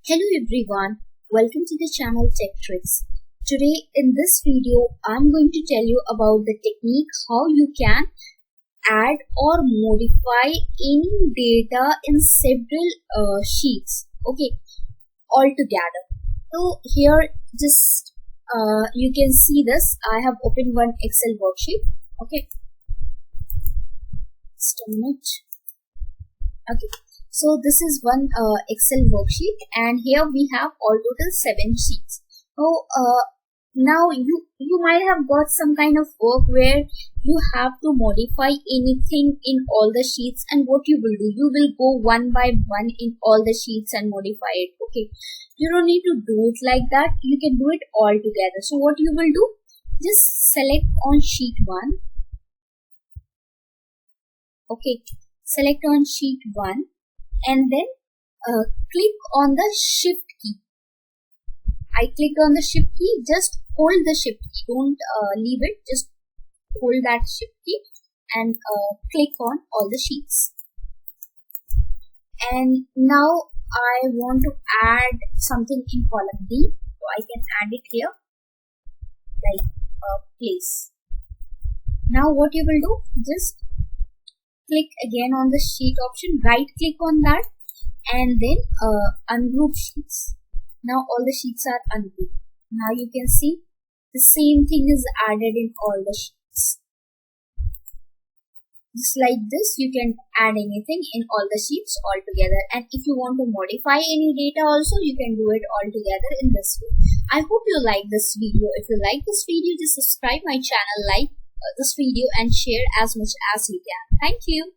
Hello everyone, welcome to the channel Tech Tricks. Today in this video, I'm going to tell you about the technique how you can add or modify any data in several sheets, okay, all together. So here just you can see this. I have opened one Excel worksheet, okay, just a minute. Okay, so this is one Excel worksheet, and here we have all total 7 sheets. So now you might have got some kind of work where you have to modify anything in all the sheets, and what you will do, you will go one by one in all the sheets and modify it. Okay, you don't need to do it like that. You can do it all together. So what you will do, just select on sheet 1. Okay, select on sheet 1 and then click on the shift key. I clicked on the shift key. Just hold the shift key, don't leave it, just hold that shift key and click on all the sheets. And now I want to add something in column D, so I can add it here like place. Now what you will do, just click again on the sheet option, right click on that and then ungroup sheets. Now all the sheets are ungrouped. Now you can see the same thing is added in all the sheets. Just like this, you can add anything in all the sheets all together, and if you want to modify any data also, you can do it all together in this way. I hope you like this video. If you like this video, just subscribe my channel, like this video and share as much as you can. Thank you.